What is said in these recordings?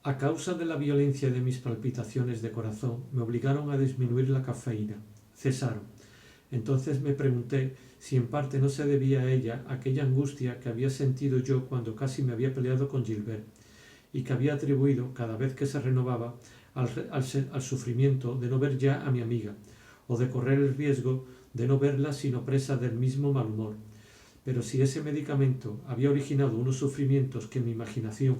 A causa de la violencia de mis palpitaciones de corazón, me obligaron a disminuir la cafeína. Cesaron. Entonces me pregunté si en parte no se debía a ella aquella angustia que había sentido yo cuando casi me había peleado con Gilbert, y que había atribuido, cada vez que se renovaba, al sufrimiento de no ver ya a mi amiga, o de correr el riesgo de no verla sino presa del mismo mal humor. Pero si ese medicamento había originado unos sufrimientos que mi imaginación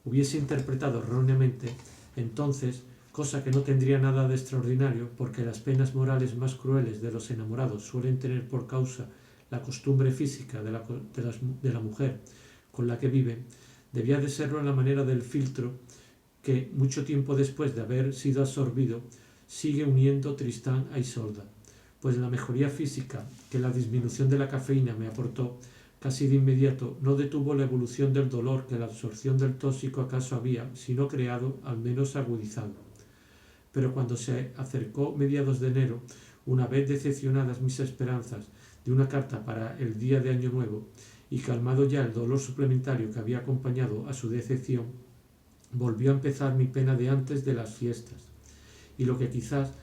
hubiese interpretado erróneamente, entonces, cosa que no tendría nada de extraordinario, porque las penas morales más crueles de los enamorados suelen tener por causa la costumbre física de la mujer con la que viven, debía de serlo en la manera del filtro que, mucho tiempo después de haber sido absorbido, sigue uniendo Tristán a Isolda, pues la mejoría física que la disminución de la cafeína me aportó casi de inmediato no detuvo la evolución del dolor que la absorción del tóxico acaso había, si no creado, al menos agudizado. Pero cuando se acercó mediados de enero, una vez decepcionadas mis esperanzas de una carta para el día de Año Nuevo, y calmado ya el dolor suplementario que había acompañado a su decepción, volvió a empezar mi pena de antes de las fiestas. Y lo que quizás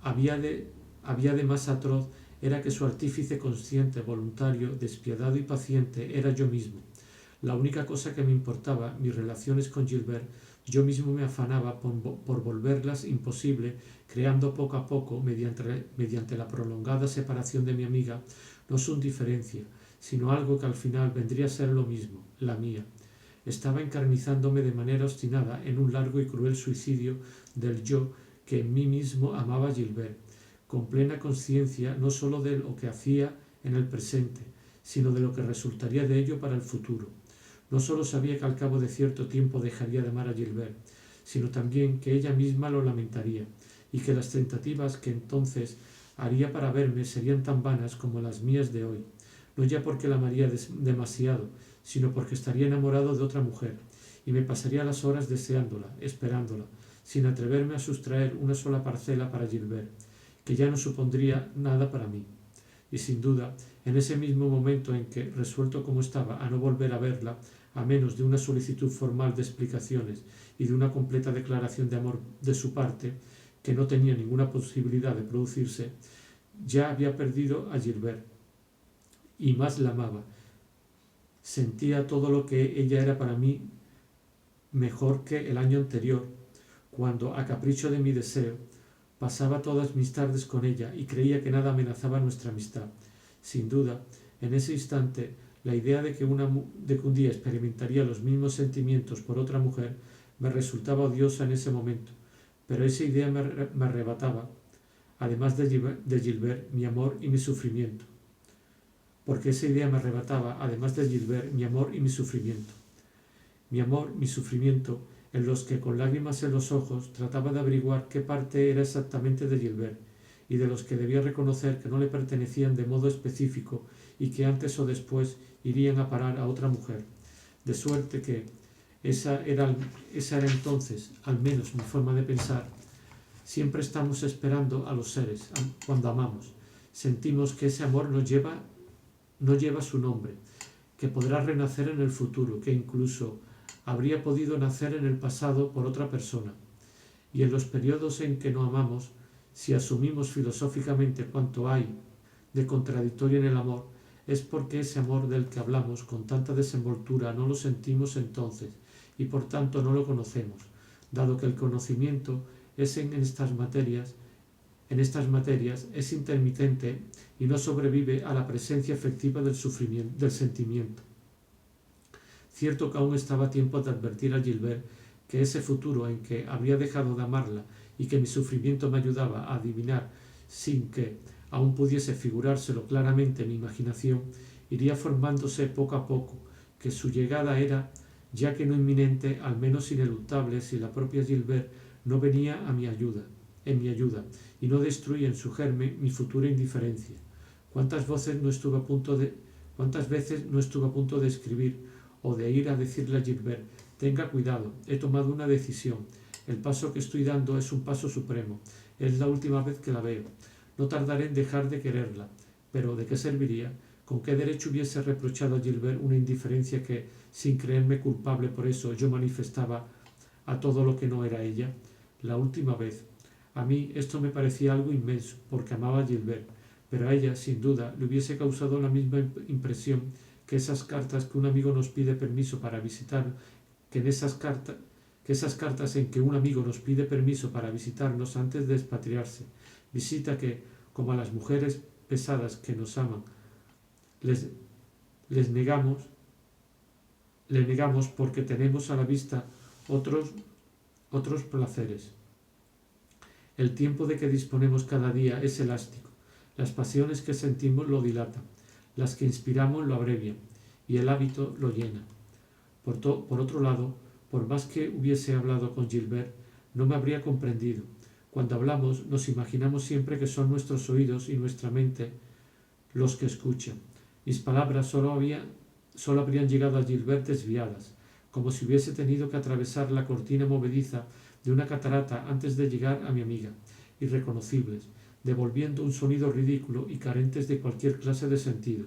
había de más atroz era que su artífice consciente, voluntario, despiadado y paciente era yo mismo. La única cosa que me importaba, mis relaciones con Gilbert, yo mismo me afanaba por volverlas imposible, creando poco a poco, mediante la prolongada separación de mi amiga, no su indiferencia, sino algo que al final vendría a ser lo mismo, la mía. Estaba encarnizándome de manera obstinada en un largo y cruel suicidio del yo que en mí mismo amaba a Gilbert, con plena conciencia no sólo de lo que hacía en el presente, sino de lo que resultaría de ello para el futuro. No sólo sabía que al cabo de cierto tiempo dejaría de amar a Gilbert, sino también que ella misma lo lamentaría, y que las tentativas que entonces haría para verme serían tan vanas como las mías de hoy, no ya porque la amaría demasiado, sino porque estaría enamorado de otra mujer, y me pasaría las horas deseándola, esperándola, sin atreverme a sustraer una sola parcela para Gilbert, que ya no supondría nada para mí. Y sin duda, en ese mismo momento en que, resuelto como estaba a no volver a verla, a menos de una solicitud formal de explicaciones y de una completa declaración de amor de su parte, que no tenía ninguna posibilidad de producirse, ya había perdido a Gilbert, y más la amaba. Sentía todo lo que ella era para mí mejor que el año anterior, cuando, a capricho de mi deseo, pasaba todas mis tardes con ella y creía que nada amenazaba nuestra amistad. Sin duda, en ese instante, la idea de que un día experimentaría los mismos sentimientos por otra mujer me resultaba odiosa en ese momento, pero esa idea me arrebataba, además de Gilbert, mi amor y mi sufrimiento. Porque esa idea me arrebataba, además de Gilbert, mi amor y mi sufrimiento. Mi amor, mi sufrimiento, en los que con lágrimas en los ojos trataba de averiguar qué parte era exactamente de Gilbert, y de los que debía reconocer que no le pertenecían de modo específico y que antes o después irían a parar a otra mujer. De suerte que esa era entonces, al menos mi forma de pensar. Siempre estamos esperando a los seres cuando amamos. Sentimos que ese amor no lleva su nombre, que podrá renacer en el futuro, que incluso habría podido nacer en el pasado por otra persona. Y en los periodos en que no amamos, si asumimos filosóficamente cuanto hay de contradictorio en el amor, es porque ese amor del que hablamos con tanta desenvoltura no lo sentimos entonces y por tanto no lo conocemos, dado que el conocimiento es en estas materias es intermitente y no sobrevive a la presencia efectiva del sentimiento. Cierto que aún estaba a tiempo de advertir a Gilbert que ese futuro en que habría dejado de amarla y que mi sufrimiento me ayudaba a adivinar sin que aún pudiese figurárselo claramente en mi imaginación, iría formándose poco a poco, que su llegada era, ya que no inminente, al menos ineluctable si la propia Gilbert no venía en mi ayuda, y no destruía en su germen mi futura indiferencia. ¿Cuántas veces no estuve a punto de escribir o de ir a decirle a Gilbert: tenga cuidado, he tomado una decisión, el paso que estoy dando es un paso supremo, es la última vez que la veo, no tardaré en dejar de quererla, pero ¿de qué serviría? ¿Con qué derecho hubiese reprochado a Gilbert una indiferencia que, sin creerme culpable por eso, yo manifestaba a todo lo que no era ella. La última vez. A mí esto me parecía algo inmenso, porque amaba a Gilbert, pero a ella, sin duda, le hubiese causado la misma impresión que esas cartas que un amigo nos pide permiso para visitar, que esas cartas en que un amigo nos pide permiso para visitarnos antes de expatriarse, visita que, como a las mujeres pesadas que nos aman, le negamos porque tenemos a la vista otros placeres. El tiempo de que disponemos cada día es elástico. Las pasiones que sentimos lo dilatan, las que inspiramos lo abrevian y el hábito lo llena. Por otro lado, por más que hubiese hablado con Gilbert, no me habría comprendido. Cuando hablamos nos imaginamos siempre que son nuestros oídos y nuestra mente los que escuchan. Mis palabras solo habrían llegado a Gilbert desviadas, como si hubiese tenido que atravesar la cortina movediza de una catarata antes de llegar a mi amiga, irreconocibles, devolviendo un sonido ridículo y carentes de cualquier clase de sentido.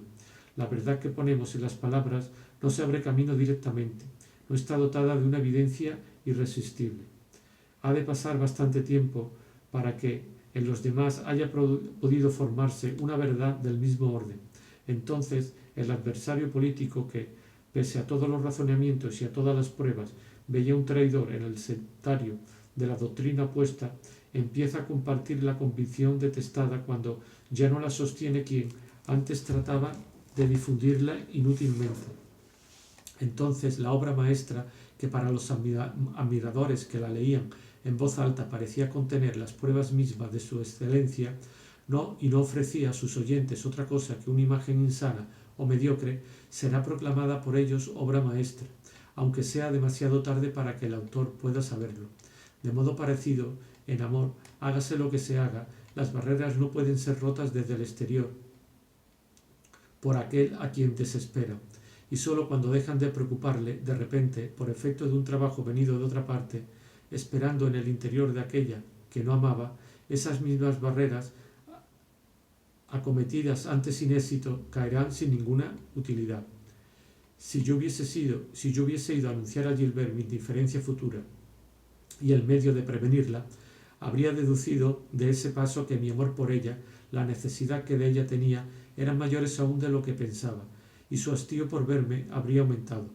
La verdad que ponemos en las palabras no se abre camino directamente, no está dotada de una evidencia irresistible. Ha de pasar bastante tiempo para que en los demás haya podido formarse una verdad del mismo orden. Entonces, el adversario político que, pese a todos los razonamientos y a todas las pruebas, veía un traidor en el sectario de la doctrina opuesta, empieza a compartir la convicción detestada cuando ya no la sostiene quien antes trataba de difundirla inútilmente. Entonces la obra maestra, que para los admiradores que la leían en voz alta parecía contener las pruebas mismas de su excelencia, y no ofrecía a sus oyentes otra cosa que una imagen insana o mediocre, será proclamada por ellos obra maestra, aunque sea demasiado tarde para que el autor pueda saberlo. De modo parecido, en amor, hágase lo que se haga, las barreras no pueden ser rotas desde el exterior por aquel a quien desespera, y sólo cuando dejan de preocuparle, de repente, por efecto de un trabajo venido de otra parte, esperando en el interior de aquella que no amaba, esas mismas barreras, acometidas antes sin éxito, caerán sin ninguna utilidad. Si yo hubiese ido a anunciar a Gilbert mi indiferencia futura y el medio de prevenirla, habría deducido de ese paso que mi amor por ella, la necesidad que de ella tenía, eran mayores aún de lo que pensaba, y su hastío por verme habría aumentado.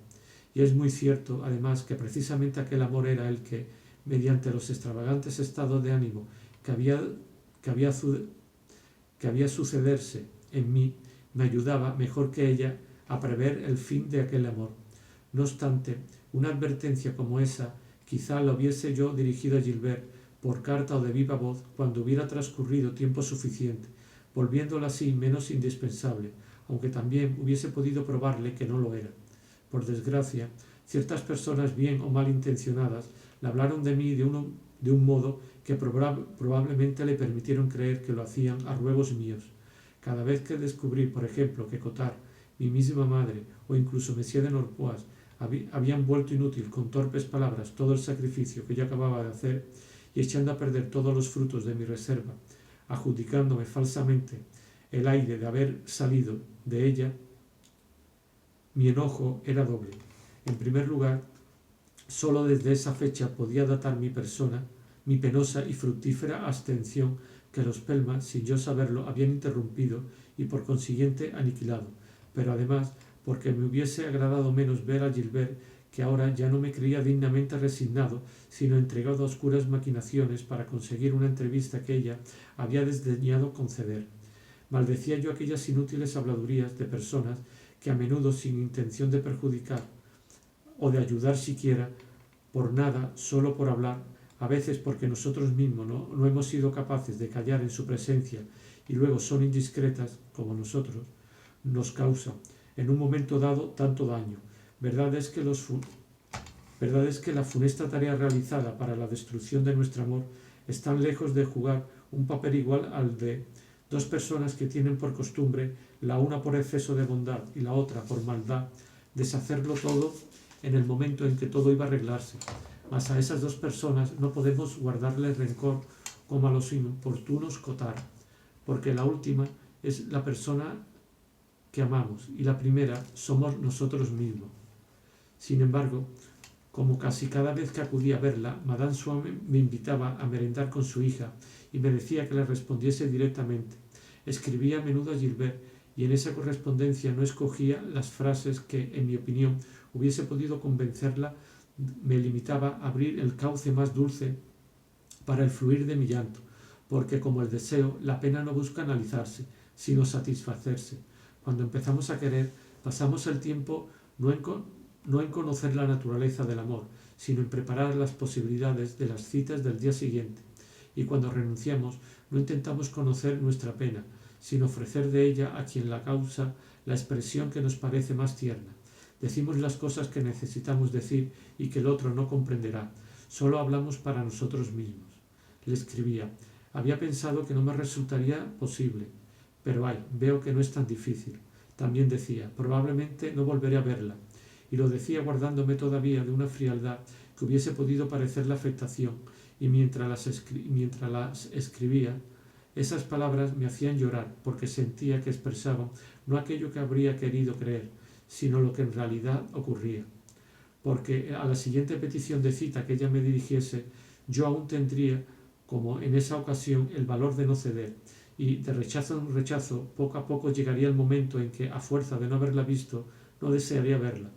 Y es muy cierto, además, que precisamente aquel amor era el que, mediante los extravagantes estados de ánimo que había sucederse en mí, me ayudaba mejor que ella a prever el fin de aquel amor. No obstante, una advertencia como esa quizá la hubiese yo dirigido a Gilbert por carta o de viva voz cuando hubiera transcurrido tiempo suficiente, volviéndola así menos indispensable, aunque también hubiese podido probarle que no lo era. Por desgracia, ciertas personas bien o mal intencionadas le hablaron de mí de un modo que probablemente le permitieron creer que lo hacían a ruegos míos. Cada vez que descubrí, por ejemplo, que Cottard, mi misma madre o incluso Monsieur de Norpois habían vuelto inútil con torpes palabras todo el sacrificio que yo acababa de hacer y echando a perder todos los frutos de mi reserva, adjudicándome falsamente el aire de haber salido de ella, mi enojo era doble. En primer lugar, sólo desde esa fecha podía datar mi persona, mi penosa y fructífera abstención que los Pelma, sin yo saberlo, habían interrumpido y por consiguiente aniquilado, pero además porque me hubiese agradado menos ver a Gilbert, que ahora ya no me creía dignamente resignado, sino entregado a oscuras maquinaciones para conseguir una entrevista que ella había desdeñado conceder. Maldecía yo aquellas inútiles habladurías de personas que a menudo, sin intención de perjudicar o de ayudar siquiera, por nada, solo por hablar, a veces porque nosotros mismos no hemos sido capaces de callar en su presencia y luego son indiscretas como nosotros, nos causan, en un momento dado, tanto daño. Verdad es que la funesta tarea realizada para la destrucción de nuestro amor es tan lejos de jugar un papel igual al de dos personas que tienen por costumbre, la una por exceso de bondad y la otra por maldad, deshacerlo todo en el momento en que todo iba a arreglarse. Mas a esas dos personas no podemos guardarles rencor como a los inoportunos Cottard, porque la última es la persona que amamos y la primera somos nosotros mismos. Sin embargo, Como casi cada vez que acudía a verla, Madame Swann me invitaba a merendar con su hija y me decía que le respondiese directamente. Escribía a menudo a Gilbert y en esa correspondencia no escogía las frases que, en mi opinión, hubiese podido convencerla. Me limitaba a abrir el cauce más dulce para el fluir de mi llanto, porque como el deseo, la pena no busca analizarse, sino satisfacerse. Cuando empezamos a querer, pasamos el tiempo no en conocer la naturaleza del amor, sino en preparar las posibilidades de las citas del día siguiente. Y cuando renunciamos, no intentamos conocer nuestra pena, sino ofrecer de ella a quien la causa la expresión que nos parece más tierna. Decimos las cosas que necesitamos decir y que el otro no comprenderá. Solo hablamos para nosotros mismos. Le escribía. Había pensado que no me resultaría posible, pero veo que no es tan difícil. También decía, probablemente no volveré a verla, y lo decía guardándome todavía de una frialdad que hubiese podido parecer la afectación, y mientras las escribía, esas palabras me hacían llorar porque sentía que expresaban no aquello que habría querido creer, sino lo que en realidad ocurría. Porque a la siguiente petición de cita que ella me dirigiese, yo aún tendría, como en esa ocasión, el valor de no ceder, y de rechazo en rechazo, poco a poco llegaría el momento en que, a fuerza de no haberla visto, no desearía verla.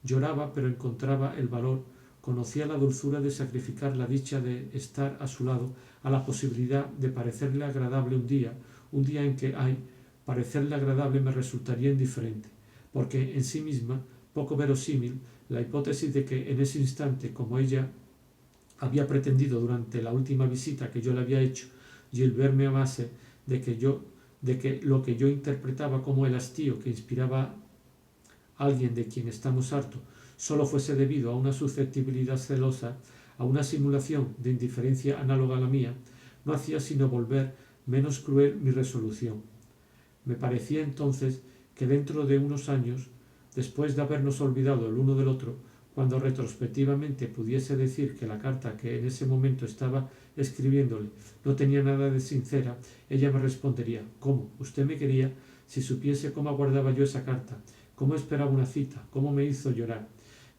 Lloraba, pero encontraba el valor, conocía la dulzura de sacrificar la dicha de estar a su lado a la posibilidad de parecerle agradable un día en que, parecerle agradable me resultaría indiferente, porque en sí misma, poco verosímil, la hipótesis de que en ese instante, como ella había pretendido durante la última visita que yo le había hecho, Gilbert me amase, de que lo que yo interpretaba como el hastío que inspiraba alguien de quien estamos hartos solo fuese debido a una susceptibilidad celosa, a una simulación de indiferencia análoga a la mía, no hacía sino volver menos cruel mi resolución. Me parecía entonces que dentro de unos años, después de habernos olvidado el uno del otro, cuando retrospectivamente pudiese decir que la carta que en ese momento estaba escribiéndole no tenía nada de sincera, ella me respondería, ¿cómo? ¿Usted me quería? Si supiese cómo aguardaba yo esa carta, cómo esperaba una cita, cómo me hizo llorar.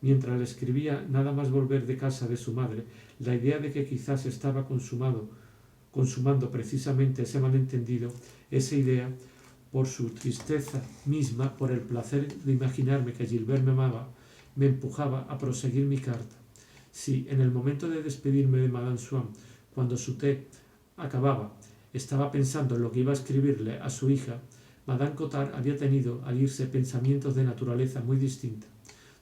Mientras le escribía, nada más volver de casa de su madre, la idea de que quizás estaba consumando precisamente ese malentendido, esa idea, por su tristeza misma, por el placer de imaginarme que Gilbert me amaba, me empujaba a proseguir mi carta. Si, en el momento de despedirme de Madame Swann, cuando su té acababa, estaba pensando en lo que iba a escribirle a su hija, Madame Cottard había tenido, al irse, pensamientos de naturaleza muy distinta.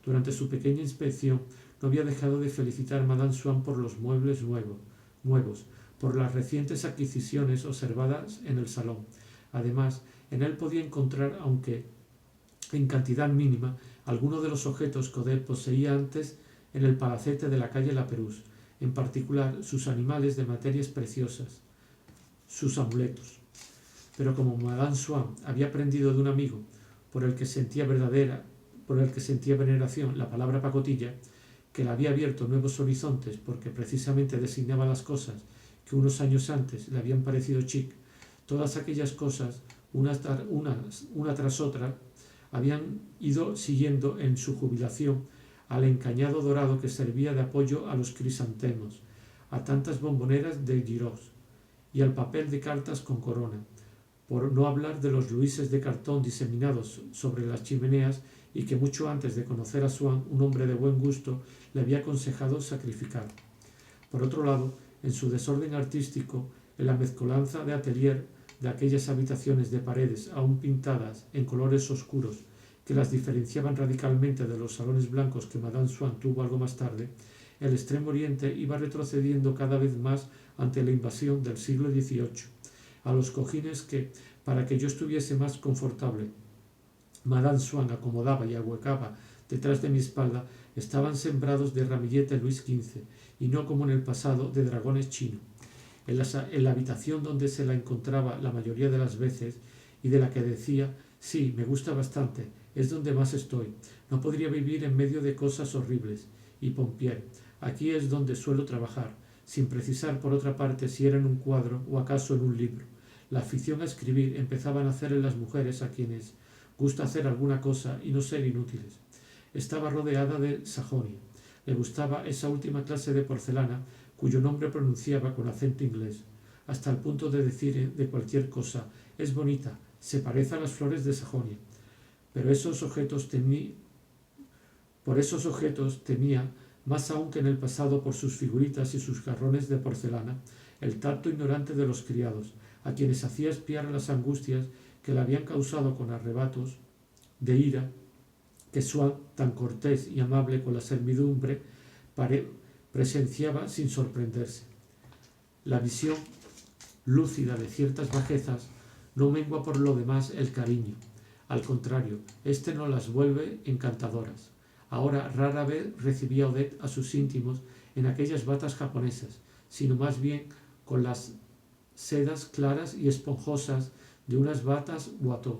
Durante su pequeña inspección no había dejado de felicitar a Madame Swann por los muebles nuevos, por las recientes adquisiciones observadas en el salón. Además, en él podía encontrar, aunque en cantidad mínima, algunos de los objetos que Odette poseía antes en el palacete de la calle La Perouse, en particular sus animales de materias preciosas, sus amuletos. Pero como Madame Swann había aprendido de un amigo por el que sentía veneración, la palabra pacotilla, que le había abierto nuevos horizontes porque precisamente designaba las cosas que unos años antes le habían parecido chic, todas aquellas cosas, una tras otra, habían ido siguiendo en su jubilación al encañado dorado que servía de apoyo a los crisantemos, a tantas bomboneras de Giroux y al papel de cartas con corona, por no hablar de los luises de cartón diseminados sobre las chimeneas y que mucho antes de conocer a Swann, un hombre de buen gusto, le había aconsejado sacrificar. Por otro lado, en su desorden artístico, en la mezcolanza de atelier de aquellas habitaciones de paredes aún pintadas en colores oscuros que las diferenciaban radicalmente de los salones blancos que Madame Swann tuvo algo más tarde, el Extremo Oriente iba retrocediendo cada vez más ante la invasión del siglo XVIII. A los cojines que, para que yo estuviese más confortable, Madame Swann acomodaba y ahuecaba detrás de mi espalda, estaban sembrados de ramillete Luis XV, y no como en el pasado de dragones chinos. En la habitación donde se la encontraba la mayoría de las veces y de la que decía, sí, me gusta bastante, es donde más estoy, no podría vivir en medio de cosas horribles. Y Pompier, aquí es donde suelo trabajar, sin precisar por otra parte si era en un cuadro o acaso en un libro. La afición a escribir empezaba a nacer en las mujeres a quienes gusta hacer alguna cosa y no ser inútiles. Estaba rodeada de Sajonia. Le gustaba esa última clase de porcelana cuyo nombre pronunciaba con acento inglés, hasta el punto de decir de cualquier cosa: es bonita, se parece a las flores de Sajonia. Pero por esos objetos temía, más aún que en el pasado por sus figuritas y sus jarrones de porcelana, el tacto ignorante de los criados, a quienes hacía espiar las angustias que le habían causado con arrebatos de ira que Swann, tan cortés y amable con la servidumbre, presenciaba sin sorprenderse. La visión lúcida de ciertas bajezas no mengua por lo demás el cariño. Al contrario, éste no las vuelve encantadoras. Ahora rara vez recibía Odette a sus íntimos en aquellas batas japonesas, sino más bien con las sedas claras y esponjosas de unas batas Watteau,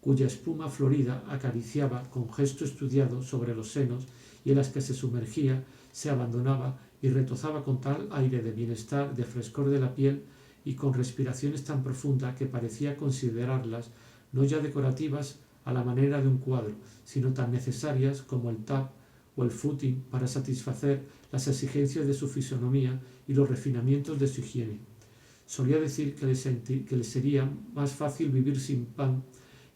cuya espuma florida acariciaba con gesto estudiado sobre los senos y en las que se sumergía, se abandonaba y retozaba con tal aire de bienestar, de frescor de la piel y con respiraciones tan profundas que parecía considerarlas no ya decorativas a la manera de un cuadro, sino tan necesarias como el tap o el footing para satisfacer las exigencias de su fisonomía y los refinamientos de su higiene. Solía decir que le sería más fácil vivir sin pan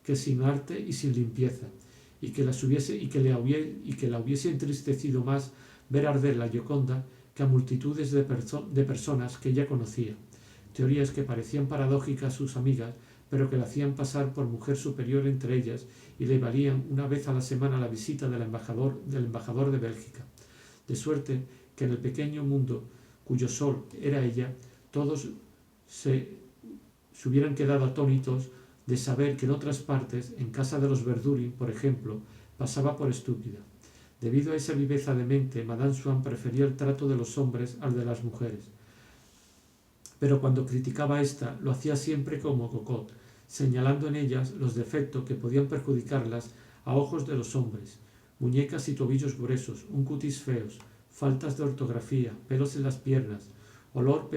que sin arte y sin limpieza, y que la hubiese entristecido más ver arder la Gioconda que a multitudes de personas que ella conocía. Teorías que parecían paradójicas a sus amigas, pero que la hacían pasar por mujer superior entre ellas y le valían una vez a la semana la visita del embajador de Bélgica. De suerte que en el pequeño mundo cuyo sol era ella, todos se hubieran quedado atónitos de saber que en otras partes, en casa de los Verdurin, por ejemplo, pasaba por estúpida. Debido a esa viveza de mente, Madame Swann prefería el trato de los hombres al de las mujeres. Pero cuando criticaba esta, lo hacía siempre como cocotte, señalando en ellas los defectos que podían perjudicarlas a ojos de los hombres: muñecas y tobillos gruesos, un cutis feos, faltas de ortografía, pelos en las piernas, olor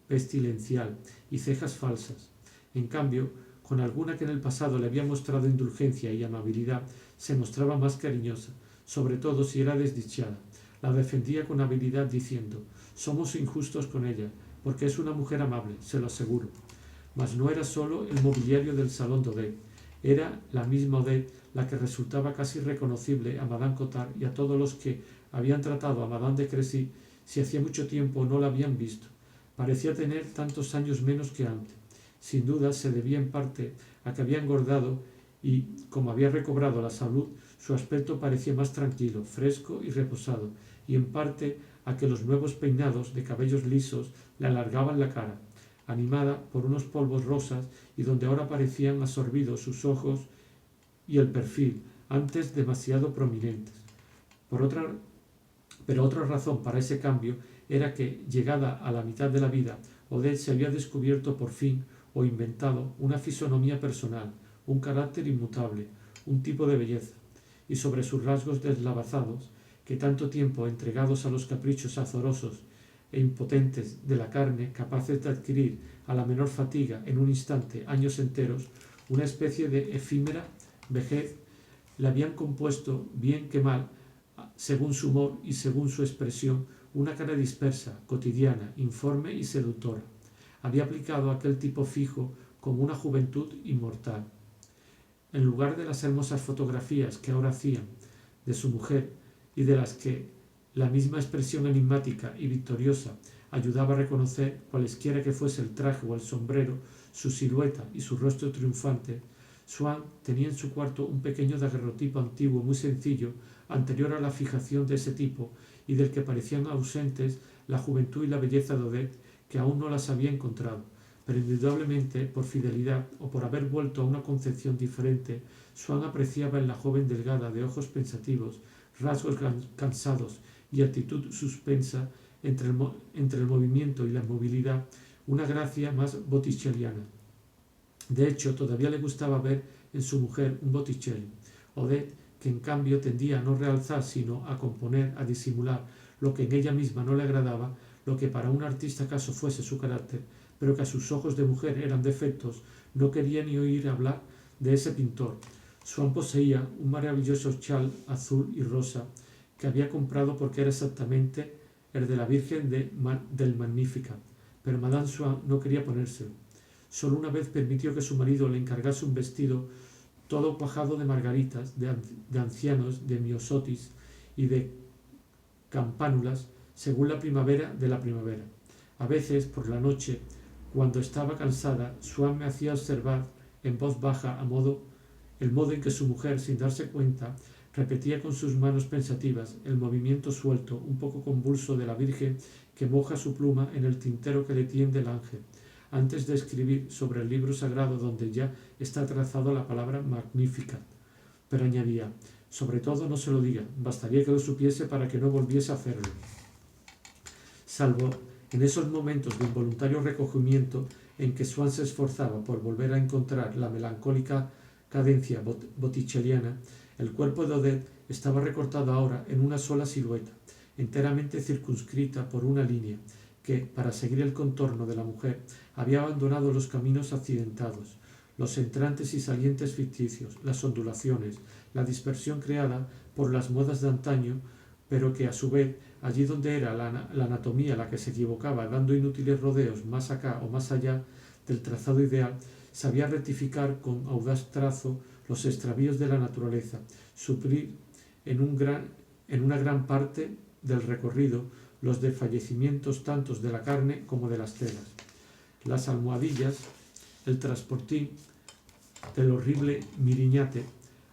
pestilencial y cejas falsas. En cambio, con alguna que en el pasado le había mostrado indulgencia y amabilidad, se mostraba más cariñosa, sobre todo si era desdichada. La defendía con habilidad diciendo: somos injustos con ella, porque es una mujer amable, se lo aseguro. Mas no era solo el mobiliario del salón de Odette, era la misma Odette la que resultaba casi reconocible a Madame Cottard y a todos los que habían tratado a Madame de Crécy si hacía mucho tiempo no la habían visto. Parecía tener tantos años menos que antes. Sin duda se debía en parte a que había engordado y, como había recobrado la salud, su aspecto parecía más tranquilo, fresco y reposado, y en parte a que los nuevos peinados de cabellos lisos le alargaban la cara, animada por unos polvos rosas y donde ahora parecían absorbidos sus ojos y el perfil, antes demasiado prominentes. Pero otra razón para ese cambio era que, llegada a la mitad de la vida, Odette se había descubierto por fin o inventado una fisonomía personal, un carácter inmutable, un tipo de belleza, y sobre sus rasgos deslavazados, que tanto tiempo entregados a los caprichos azorosos e impotentes de la carne, capaces de adquirir a la menor fatiga en un instante años enteros, una especie de efímera vejez, le habían compuesto, bien que mal, según su humor y según su expresión, una cara dispersa, cotidiana, informe y seductora. Había aplicado aquel tipo fijo como una juventud inmortal. En lugar de las hermosas fotografías que ahora hacían de su mujer y de las que la misma expresión enigmática y victoriosa ayudaba a reconocer, cualesquiera que fuese el traje o el sombrero, su silueta y su rostro triunfante, Swann tenía en su cuarto un pequeño daguerrotipo antiguo muy sencillo, anterior a la fijación de ese tipo, y del que parecían ausentes la juventud y la belleza de Odette, que aún no las había encontrado. Pero indudablemente, por fidelidad o por haber vuelto a una concepción diferente, Swann apreciaba en la joven delgada de ojos pensativos, rasgos cansados y actitud suspensa entre el movimiento y la movilidad, una gracia más botticelliana. De hecho, todavía le gustaba ver en su mujer un Botticelli. Odette, que en cambio tendía a no realzar sino a componer, a disimular lo que en ella misma no le agradaba, lo que para un artista acaso fuese su carácter, pero que a sus ojos de mujer eran defectos, no quería ni oír hablar de ese pintor. Swann poseía un maravilloso chal azul y rosa que había comprado porque era exactamente el de la Virgen del Magnificat, pero Madame Swann no quería ponérselo. Solo una vez permitió que su marido le encargase un vestido todo cuajado de margaritas, de ancianos, de miosotis y de campánulas, según la primavera de la primavera. A veces, por la noche, cuando estaba cansada, Swann me hacía observar en voz baja el modo en que su mujer, sin darse cuenta, repetía con sus manos pensativas el movimiento suelto, un poco convulso de la Virgen que moja su pluma en el tintero que le tiende el ángel, antes de escribir sobre el libro sagrado donde ya está trazado la palabra Magnificat. Pero añadía, sobre todo no se lo diga, bastaría que lo supiese para que no volviese a hacerlo. Salvo en esos momentos de involuntario recogimiento en que Swann se esforzaba por volver a encontrar la melancólica cadencia botticelliana, el cuerpo de Odette estaba recortado ahora en una sola silueta, enteramente circunscrita por una línea, que, para seguir el contorno de la mujer, había abandonado los caminos accidentados, los entrantes y salientes ficticios, las ondulaciones, la dispersión creada por las modas de antaño, pero que a su vez, allí donde era la anatomía la que se equivocaba dando inútiles rodeos más acá o más allá del trazado ideal, sabía rectificar con audaz trazo los extravíos de la naturaleza, suplir en una gran parte del recorrido los desfallecimientos tantos de la carne como de las telas. Las almohadillas, el transportín del horrible miriñate,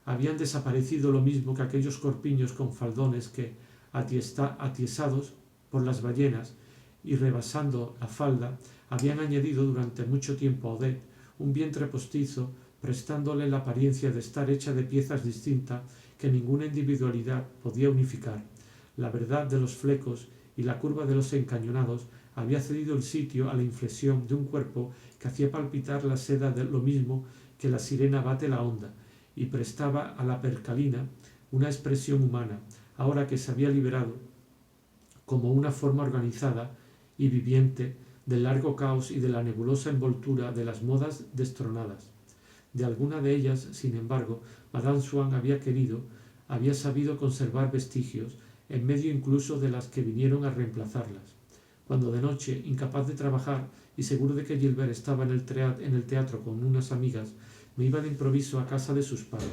habían desaparecido lo mismo que aquellos corpiños con faldones que, atiesados por las ballenas y rebasando la falda, habían añadido durante mucho tiempo a Odette un vientre postizo, prestándole la apariencia de estar hecha de piezas distintas que ninguna individualidad podía unificar. La verdad de los flecos y la curva de los encañonados había cedido el sitio a la inflexión de un cuerpo que hacía palpitar la seda de lo mismo que la sirena bate la onda, y prestaba a la percalina una expresión humana, ahora que se había liberado como una forma organizada y viviente del largo caos y de la nebulosa envoltura de las modas destronadas. De alguna de ellas, sin embargo, Madame Swann había sabido conservar vestigios, en medio incluso de las que vinieron a reemplazarlas. Cuando de noche, incapaz de trabajar y seguro de que Gilbert estaba en el teatro con unas amigas, me iba de improviso a casa de sus padres.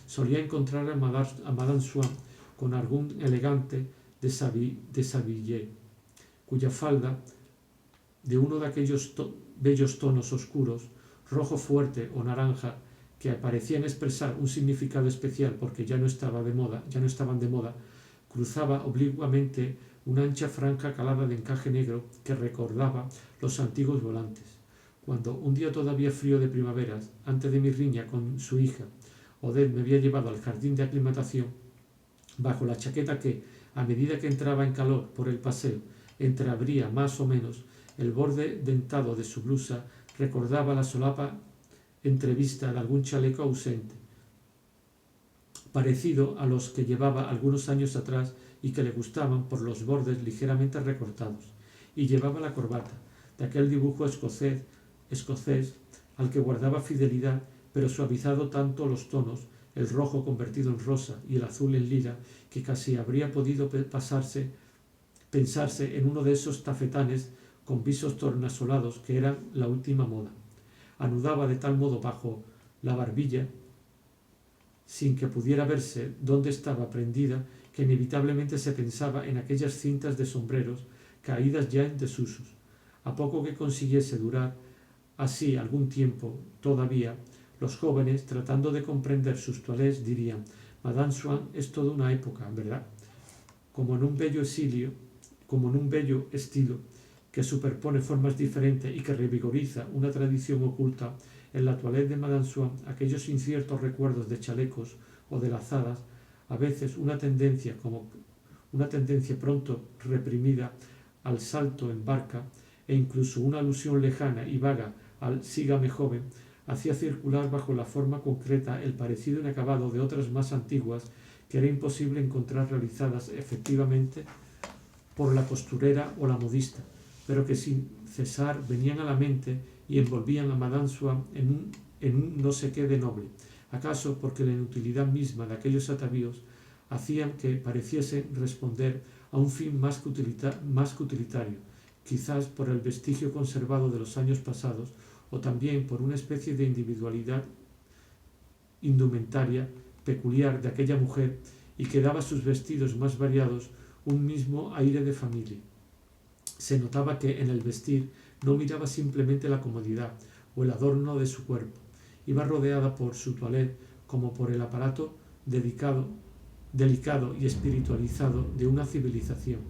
Solía encontrar a Madame Swann con algún elegante deshabillé, cuya falda, de uno de aquellos bellos tonos oscuros, rojo fuerte o naranja, que parecían expresar un significado especial porque ya no estaban de moda, cruzaba oblicuamente una ancha franja calada de encaje negro que recordaba los antiguos volantes. Cuando un día todavía frío de primaveras, antes de mi riña con su hija, Odette me había llevado al jardín de aclimatación, bajo la chaqueta que, a medida que entraba en calor por el paseo, entreabría más o menos el borde dentado de su blusa, recordaba la solapa entrevista de algún chaleco ausente, parecido a los que llevaba algunos años atrás y que le gustaban por los bordes ligeramente recortados, y llevaba la corbata, de aquel dibujo escocés al que guardaba fidelidad, pero suavizado tanto los tonos, el rojo convertido en rosa y el azul en lila, que casi habría podido pensarse en uno de esos tafetanes con visos tornasolados que eran la última moda. Anudaba de tal modo bajo la barbilla, sin que pudiera verse dónde estaba prendida, que inevitablemente se pensaba en aquellas cintas de sombreros caídas ya en desusos. A poco que consiguiese durar así algún tiempo todavía, los jóvenes, tratando de comprender sus toilets, dirían: Madame Swann es toda una época, ¿verdad? Como en un bello estilo que superpone formas diferentes y que revigoriza una tradición oculta, en la toilette de Madame Swann aquellos inciertos recuerdos de chalecos o de lazadas, a veces una tendencia pronto reprimida al salto en barca, e incluso una alusión lejana y vaga al sígame joven, hacía circular bajo la forma concreta el parecido inacabado de otras más antiguas que era imposible encontrar realizadas efectivamente por la costurera o la modista, pero que sin cesar venían a la mente y envolvían a Madame Swann en un no sé qué de noble, acaso porque la inutilidad misma de aquellos atavíos hacían que pareciesen responder a un fin más que utilitario, quizás por el vestigio conservado de los años pasados o también por una especie de individualidad indumentaria peculiar de aquella mujer y que daba a sus vestidos más variados un mismo aire de familia. Se notaba que en el vestir no miraba simplemente la comodidad o el adorno de su cuerpo, iba rodeada por su toilette como por el aparato delicado y espiritualizado de una civilización.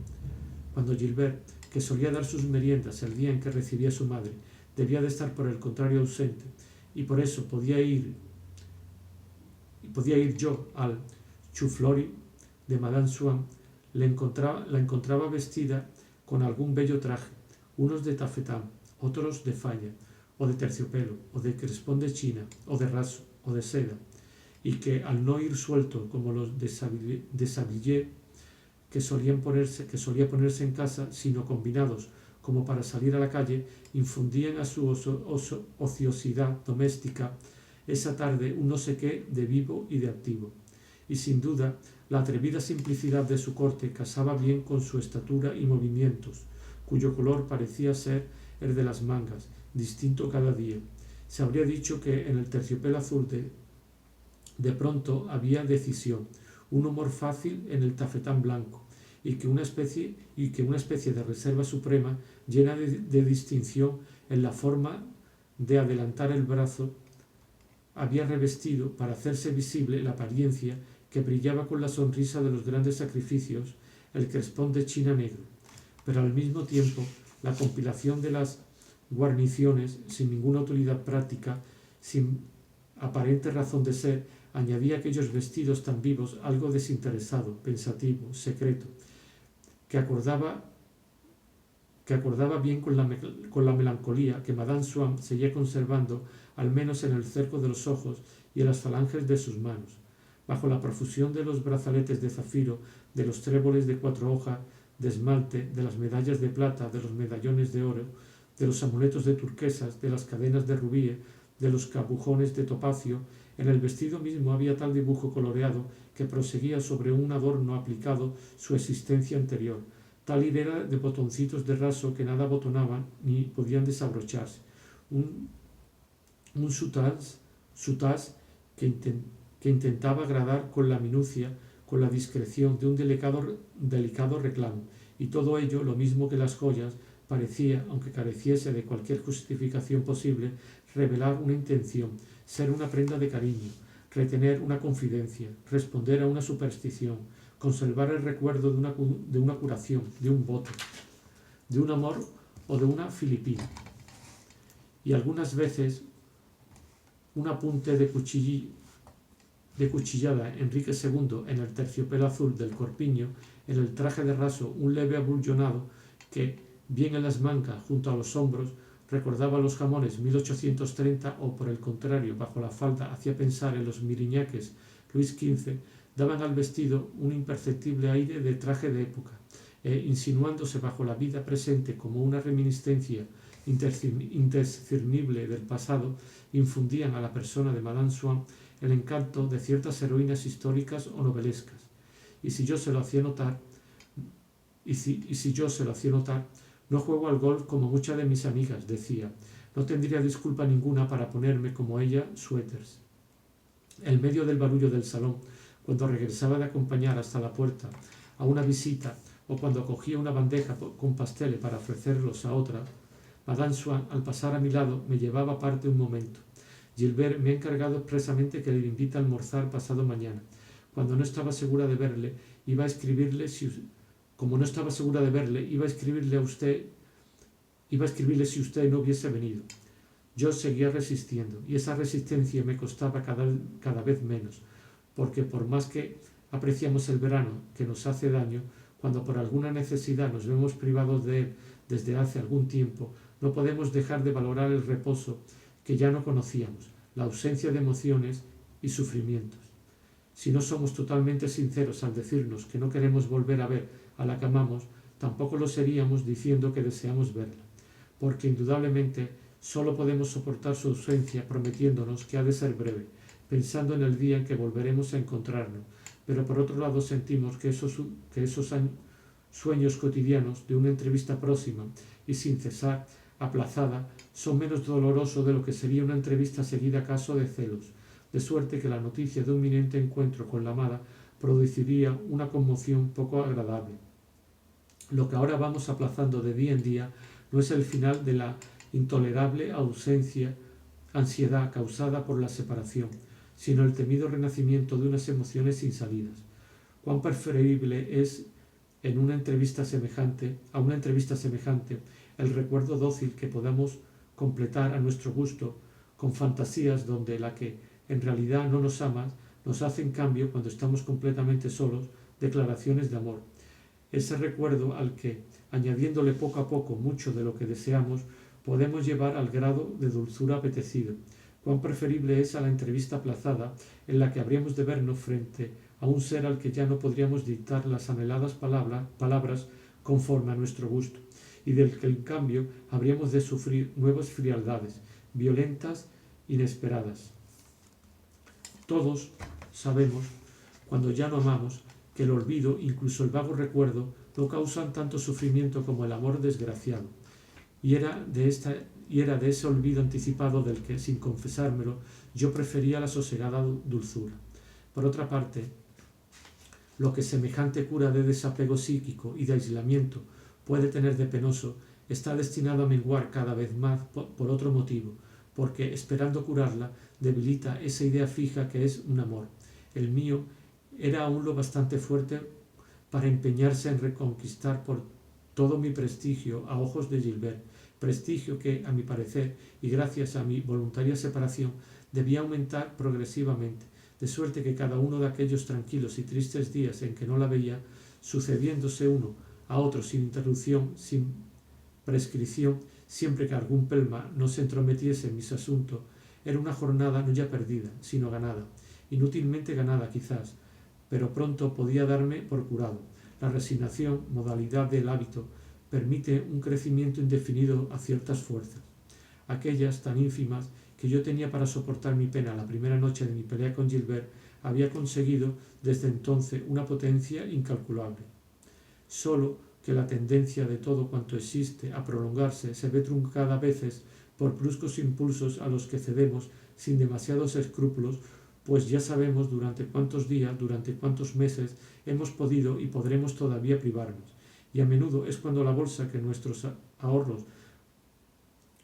Cuando Gilbert, que solía dar sus meriendas el día en que recibía a su madre, debía de estar por el contrario ausente, y por eso podía ir yo al Choufleury de Madame Swann, la encontraba vestida con algún bello traje, unos de tafetán, otros de falla, o de terciopelo, o de crespón de China, o de raso, o de seda, y que al no ir suelto como los de Savillé, que solía ponerse en casa, sino combinados como para salir a la calle, infundían a su ociosidad doméstica esa tarde un no sé qué de vivo y de activo. Y sin duda, la atrevida simplicidad de su corte casaba bien con su estatura y movimientos, cuyo color parecía ser el de las mangas, distinto cada día. Se habría dicho que en el terciopelo azul de pronto había decisión, un humor fácil en el tafetán blanco, y que una especie de reserva suprema llena de distinción en la forma de adelantar el brazo había revestido para hacerse visible la apariencia que brillaba con la sonrisa de los grandes sacrificios, el crespón de China negro, pero al mismo tiempo la compilación de las guarniciones, sin ninguna utilidad práctica, sin aparente razón de ser, añadía a aquellos vestidos tan vivos algo desinteresado, pensativo, secreto, que acordaba bien con la melancolía que Madame Swann seguía conservando, al menos en el cerco de los ojos y en las falanges de sus manos. Bajo la profusión de los brazaletes de zafiro, de los tréboles de 4 hojas, de esmalte, de las medallas de plata, de los medallones de oro, de los amuletos de turquesas, de las cadenas de rubíes, de los capujones de topacio, en el vestido mismo había tal dibujo coloreado que proseguía sobre un adorno aplicado su existencia anterior, tal hilera de botoncitos de raso que nada abotonaban ni podían desabrocharse, un soutane que intentaba agradar con la minucia, con la discreción de un delicado reclamo, y todo ello, lo mismo que las joyas, parecía, aunque careciese de cualquier justificación posible, revelar una intención, ser una prenda de cariño, retener una confidencia, responder a una superstición, conservar el recuerdo de una curación, de un voto, de un amor o de una filipina. Y algunas veces un apunte de cuchillada Enrique II en el terciopelo azul del corpiño, en el traje de raso un leve abullonado que, bien en las mangas junto a los hombros, recordaba los jamones 1830 o, por el contrario, bajo la falda hacía pensar en los miriñaques Luis XV, daban al vestido un imperceptible aire de traje de época, insinuándose bajo la vida presente como una reminiscencia indiscernible del pasado, infundían a la persona de Madame Swann el encanto de ciertas heroínas históricas o novelescas. Y si yo se lo hacía notar, no juego al golf como muchas de mis amigas, decía. No tendría disculpa ninguna para ponerme como ella suéteres. En medio del barullo del salón, cuando regresaba de acompañar hasta la puerta a una visita o cuando cogía una bandeja con pasteles para ofrecerlos a otra, Madame Swann, al pasar a mi lado, me llevaba aparte un momento. Gilbert me ha encargado expresamente que le invite a almorzar pasado mañana. Cuando no estaba segura de verle, iba a escribirle si usted no hubiese venido. Yo seguía resistiendo, y esa resistencia me costaba cada vez menos, porque por más que apreciamos el verano que nos hace daño, cuando por alguna necesidad nos vemos privados de él desde hace algún tiempo, no podemos dejar de valorar el reposo que ya no conocíamos, la ausencia de emociones y sufrimientos. Si no somos totalmente sinceros al decirnos que no queremos volver a ver a la que amamos, tampoco lo seríamos diciendo que deseamos verla, porque indudablemente solo podemos soportar su ausencia prometiéndonos que ha de ser breve, pensando en el día en que volveremos a encontrarnos, pero por otro lado sentimos que esos sueños cotidianos de una entrevista próxima y sin cesar, aplazada, son menos dolorosos de lo que sería una entrevista seguida acaso de celos, de suerte que la noticia de un inminente encuentro con la amada produciría una conmoción poco agradable. Lo que ahora vamos aplazando de día en día no es el final de la intolerable ansiedad causada por la separación, sino el temido renacimiento de unas emociones sin salidas. Cuán preferible es a una entrevista semejante el recuerdo dócil que podamos completar a nuestro gusto con fantasías donde la que en realidad no nos ama nos hace en cambio, cuando estamos completamente solos, declaraciones de amor. Ese recuerdo al que, añadiéndole poco a poco mucho de lo que deseamos, podemos llevar al grado de dulzura apetecido. Cuán preferible es a la entrevista aplazada, en la que habríamos de vernos frente a un ser al que ya no podríamos dictar las anheladas palabras conforme a nuestro gusto, y del que en cambio habríamos de sufrir nuevas frialdades, violentas, inesperadas. Todos sabemos, cuando ya no amamos, que el olvido, incluso el vago recuerdo, no causan tanto sufrimiento como el amor desgraciado. Y era de ese olvido anticipado del que, sin confesármelo, yo prefería la sosegada dulzura. Por otra parte, lo que semejante cura de desapego psíquico y de aislamiento puede tener de penoso, está destinado a menguar cada vez más por otro motivo, porque, esperando curarla, debilita esa idea fija que es un amor. El mío era aún lo bastante fuerte para empeñarse en reconquistar por todo mi prestigio a ojos de Gilbert, prestigio que, a mi parecer, y gracias a mi voluntaria separación, debía aumentar progresivamente, de suerte que cada uno de aquellos tranquilos y tristes días en que no la veía, sucediéndose uno a otro sin interrupción, sin prescripción, siempre que algún pelma no se entrometiese en mis asuntos, era una jornada no ya perdida, sino ganada, inútilmente ganada quizás, pero pronto podía darme por curado. La resignación, modalidad del hábito, permite un crecimiento indefinido a ciertas fuerzas, aquellas tan ínfimas que yo tenía para soportar mi pena la primera noche de mi pelea con Gilbert, había conseguido desde entonces una potencia incalculable. Solo que la tendencia de todo cuanto existe a prolongarse se ve truncada a veces por bruscos impulsos a los que cedemos sin demasiados escrúpulos, pues ya sabemos durante cuántos días, durante cuántos meses hemos podido y podremos todavía privarnos. Y a menudo es cuando la bolsa de nuestros ahorros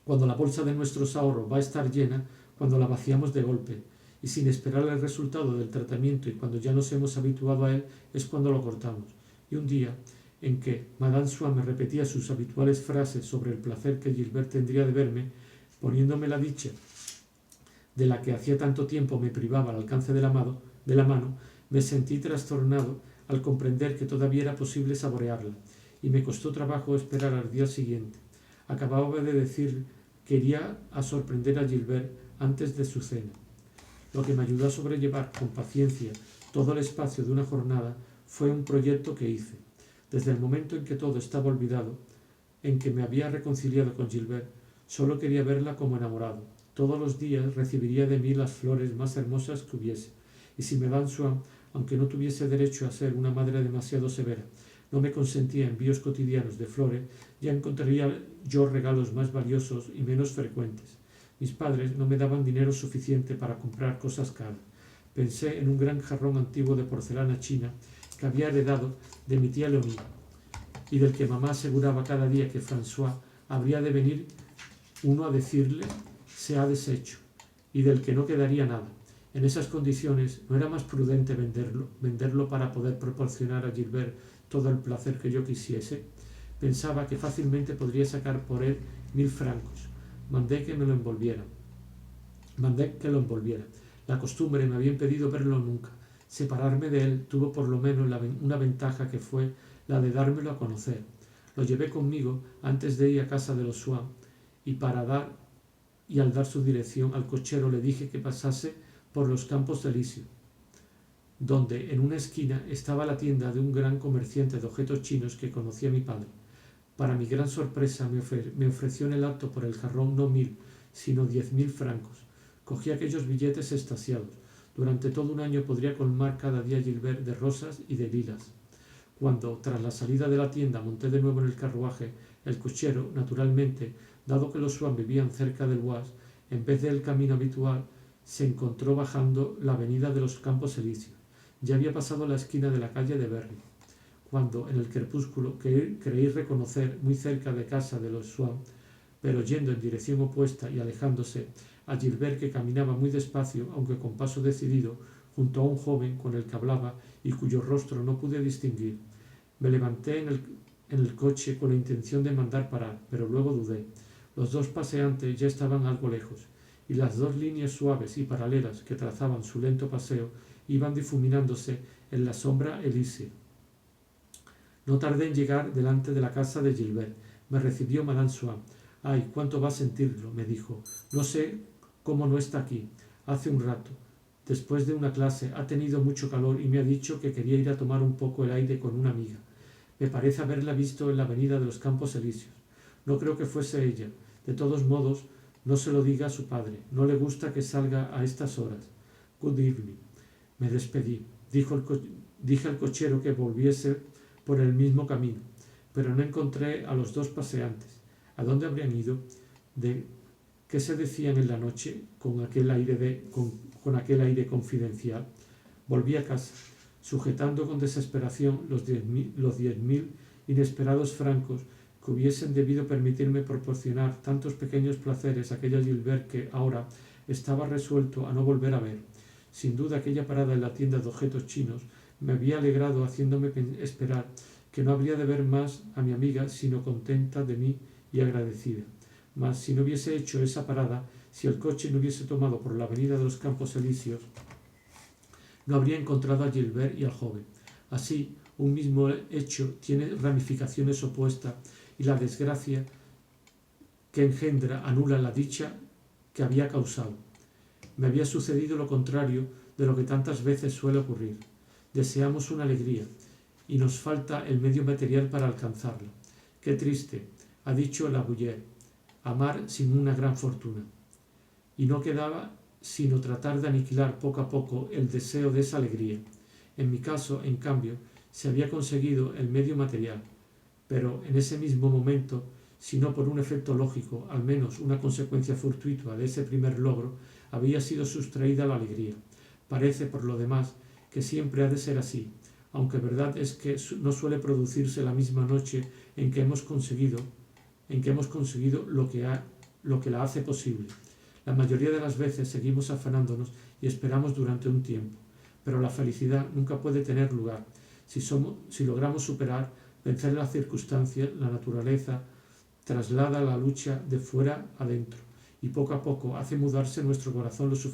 va a estar llena, cuando la vaciamos de golpe, y sin esperar el resultado del tratamiento y cuando ya nos hemos habituado a él, es cuando lo cortamos. Y un día, en que Madame Swann me repetía sus habituales frases sobre el placer que Gilbert tendría de verme, poniéndome la dicha de la que hacía tanto tiempo me privaba al alcance de la mano, me sentí trastornado al comprender que todavía era posible saborearla, y me costó trabajo esperar al día siguiente. Acababa de decir que iría a sorprender a Gilbert antes de su cena. Lo que me ayudó a sobrellevar con paciencia todo el espacio de una jornada fue un proyecto que hice. Desde el momento en que todo estaba olvidado, en que me había reconciliado con Gilbert, solo quería verla como enamorado. Todos los días recibiría de mí las flores más hermosas que hubiese, y si Madame Swann, aunque no tuviese derecho a ser una madre demasiado severa, no me consentía envíos cotidianos de flores, ya encontraría yo regalos más valiosos y menos frecuentes. Mis padres no me daban dinero suficiente para comprar cosas caras. Pensé en un gran jarrón antiguo de porcelana china que había heredado de mi tía Leonie, y del que mamá aseguraba cada día que François habría de venir uno a decirle se ha deshecho, y del que no quedaría nada. En esas condiciones, ¿no era más prudente venderlo para poder proporcionar a Gilbert todo el placer que yo quisiese? Pensaba que fácilmente podría sacar por él 1000 francos. Mandé que lo envolviera. La costumbre me había impedido verlo nunca. Separarme de él tuvo por lo menos una ventaja, que fue la de dármelo a conocer. Lo llevé conmigo antes de ir a casa de los Swann, y al dar su dirección al cochero le dije que pasase por los Campos Elíseos, donde en una esquina estaba la tienda de un gran comerciante de objetos chinos que conocía mi padre. Para mi gran sorpresa me ofreció en el acto por el jarrón no 1000, sino 10.000 francos. Cogí aquellos billetes extasiados. Durante todo un año podría colmar cada día Gilbert de rosas y de lilas. Cuando, tras la salida de la tienda, monté de nuevo en el carruaje, el cochero, naturalmente, dado que los Swan vivían cerca del Oise, en vez del camino habitual, se encontró bajando la avenida de los Campos Elíseos. Ya había pasado la esquina de la calle de Berry, cuando, en el crepúsculo, creí reconocer, muy cerca de casa de los Swan, pero yendo en dirección opuesta y alejándose, a Gilbert, que caminaba muy despacio, aunque con paso decidido, junto a un joven con el que hablaba y cuyo rostro no pude distinguir. Me levanté en el coche con la intención de mandar parar, pero luego dudé. Los dos paseantes ya estaban algo lejos, y las dos líneas suaves y paralelas que trazaban su lento paseo iban difuminándose en la sombra elísea. No tardé en llegar delante de la casa de Gilbert. Me recibió Madame Swann. «Ay, cuánto va a sentirlo», me dijo. «No sé cómo no está aquí. Hace un rato, después de una clase, ha tenido mucho calor y me ha dicho que quería ir a tomar un poco el aire con una amiga. Me parece haberla visto en la avenida de los Campos Elíseos. No creo que fuese ella. De todos modos, no se lo diga a su padre. No le gusta que salga a estas horas. Good evening». Me despedí. Dije al cochero que volviese por el mismo camino, pero no encontré a los dos paseantes. ¿A dónde habrían ido? ¿De qué se decían en la noche con aquel aire confidencial? Volví a casa, sujetando con desesperación los 10.000 inesperados francos que hubiesen debido permitirme proporcionar tantos pequeños placeres a aquella Gilbert que ahora estaba resuelto a no volver a ver. Sin duda aquella parada en la tienda de objetos chinos me había alegrado, haciéndome esperar que no habría de ver más a mi amiga sino contenta de mí y agradecida. Mas si no hubiese hecho esa parada, si el coche no hubiese tomado por la avenida de los Campos Elíseos, no habría encontrado a Gilbert y al joven. Así, un mismo hecho tiene ramificaciones opuestas y la desgracia que engendra anula la dicha que había causado. Me había sucedido lo contrario de lo que tantas veces suele ocurrir. Deseamos una alegría y nos falta el medio material para alcanzarla. Qué triste, ha dicho La Bruyère, amar sin una gran fortuna. Y no quedaba sino tratar de aniquilar poco a poco el deseo de esa alegría. En mi caso, en cambio, se había conseguido el medio material, pero en ese mismo momento, si no por un efecto lógico, al menos una consecuencia fortuita de ese primer logro, había sido sustraída la alegría. Parece, por lo demás, que siempre ha de ser así, aunque verdad es que no suele producirse la misma noche en que hemos conseguido lo que la hace posible. La mayoría de las veces seguimos afanándonos y esperamos durante un tiempo, pero la felicidad nunca puede tener lugar. Si logramos vencer las circunstancias, la naturaleza traslada la lucha de fuera adentro y poco a poco hace mudarse nuestro corazón lo suficiente